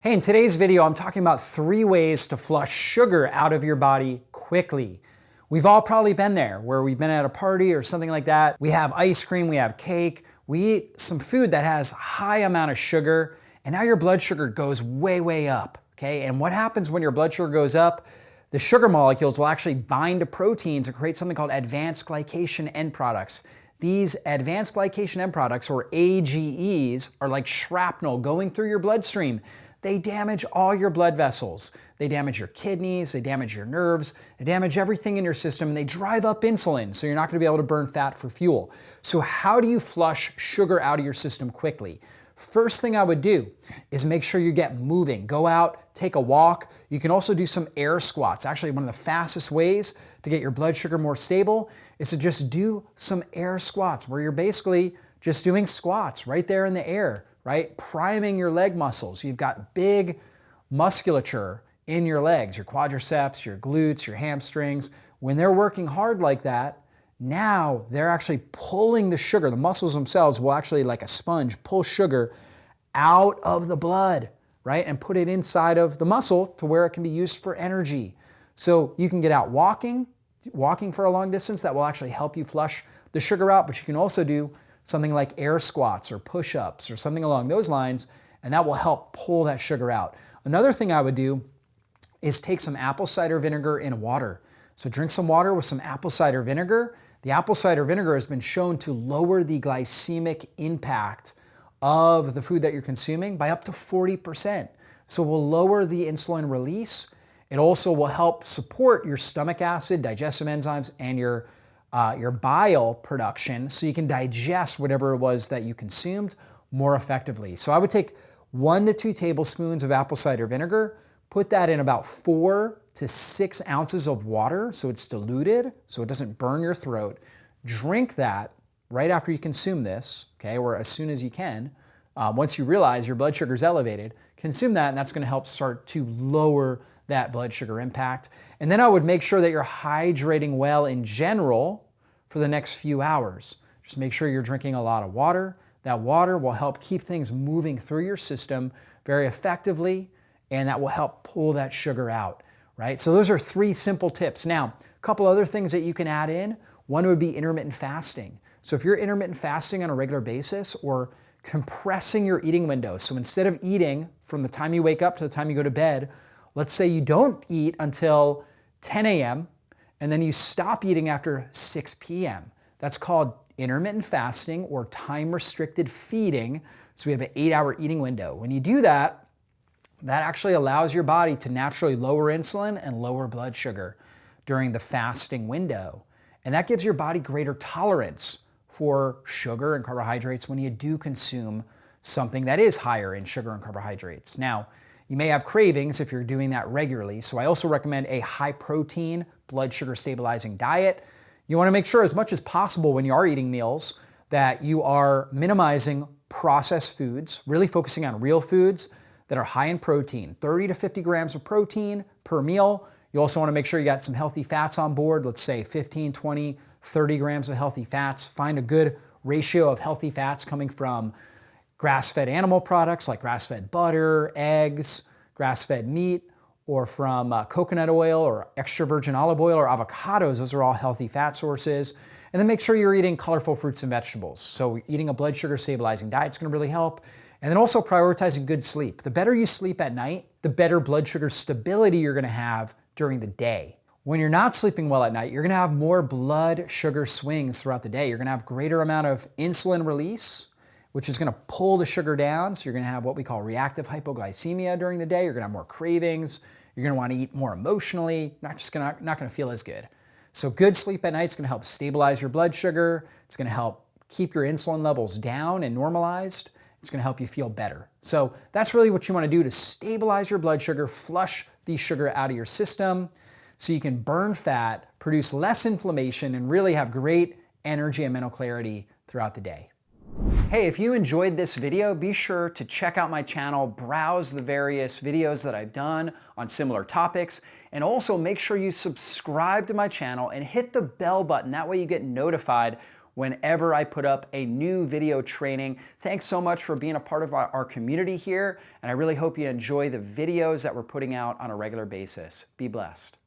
Hey, in today's video, I'm talking about 3 ways to flush sugar out of your body quickly. We've all probably been there, where we've been at a party or something like that. We have ice cream, we have cake, we eat some food that has high amount of sugar, and now your blood sugar goes way up, okay? And what happens when your blood sugar goes up? The sugar molecules will actually bind to proteins and create something called advanced glycation end products. These advanced glycation end products, or AGEs, are like shrapnel going through your bloodstream. They damage all your blood vessels. They damage your kidneys, they damage your nerves, they damage everything in your system, and they drive up insulin, so you're not gonna be able to burn fat for fuel. So how do you flush sugar out of your system quickly? First thing I would do is make sure you get moving. Go out, take a walk. You can also do some air squats. Actually, one of the fastest ways to get your blood sugar more stable is to just do some air squats, where you're basically just doing squats right there in the air, right? Priming your leg muscles. You've got big musculature in your legs, your quadriceps, your glutes, your hamstrings. When they're working hard like that, now they're actually pulling the sugar. The muscles themselves will actually, like a sponge, pull sugar out of the blood, right? And put it inside of the muscle to where it can be used for energy. So you can get out walking for a long distance. That will actually help you flush the sugar out, but you can also do something like air squats or push-ups or something along those lines, and that will help pull that sugar out. Another thing I would do is take some apple cider vinegar in water. So drink some water with some apple cider vinegar. The apple cider vinegar has been shown to lower the glycemic impact of the food that you're consuming by up to 40%. So it will lower the insulin release. It also will help support your stomach acid, digestive enzymes, and your bile production, so you can digest whatever it was that you consumed more effectively. So I would take 1 to 2 tablespoons of apple cider vinegar, put that in about 4 to 6 ounces of water, so it's diluted, so it doesn't burn your throat. Drink that right after you consume this, okay, or as soon as you can. Once you realize your blood sugar is elevated, consume that, and that's going to help start to lower that blood sugar impact. And then I would make sure that you're hydrating well in general for the next few hours. Just make sure you're drinking a lot of water. That water will help keep things moving through your system very effectively, and that will help pull that sugar out, right? So those are 3 simple tips. Now, a couple other things that you can add in. One would be intermittent fasting. So if you're intermittent fasting on a regular basis, or compressing your eating window, so instead of eating from the time you wake up to the time you go to bed, let's say you don't eat until 10 a.m. and then you stop eating after 6 p.m. That's called intermittent fasting, or time-restricted feeding. So we have an 8-hour eating window. When you do that, that actually allows your body to naturally lower insulin and lower blood sugar during the fasting window. And that gives your body greater tolerance for sugar and carbohydrates when you do consume something that is higher in sugar and carbohydrates. Now, you may have cravings if you're doing that regularly, so I also recommend a high-protein, blood sugar stabilizing diet. You want to make sure as much as possible when you are eating meals that you are minimizing processed foods, really focusing on real foods that are high in protein, 30 to 50 grams of protein per meal. You also want to make sure you got some healthy fats on board, let's say 15, 20, 30 grams of healthy fats. Find a good ratio of healthy fats coming from grass-fed animal products like grass-fed butter, eggs, grass-fed meat, or from coconut oil or extra virgin olive oil or avocados. Those are all healthy fat sources. And then make sure you're eating colorful fruits and vegetables. So eating a blood sugar stabilizing diet is going to really help. And then also prioritizing good sleep. The better you sleep at night, the better blood sugar stability you're going to have during the day. When you're not sleeping well at night, you're going to have more blood sugar swings throughout the day. You're going to have greater amount of insulin release, which is going to pull the sugar down. So you're going to have what we call reactive hypoglycemia during the day. You're going to have more cravings. You're going to want to eat more emotionally. Not going to feel as good. So good sleep at night is going to help stabilize your blood sugar. It's going to help keep your insulin levels down and normalized. It's going to help you feel better. So that's really what you want to do to stabilize your blood sugar, flush the sugar out of your system so you can burn fat, produce less inflammation, and really have great energy and mental clarity throughout the day. Hey, if you enjoyed this video, be sure to check out my channel, browse the various videos that I've done on similar topics, and also make sure you subscribe to my channel and hit the bell button. That way you get notified whenever I put up a new video training. Thanks so much for being a part of our community here, and I really hope you enjoy the videos that we're putting out on a regular basis. Be blessed.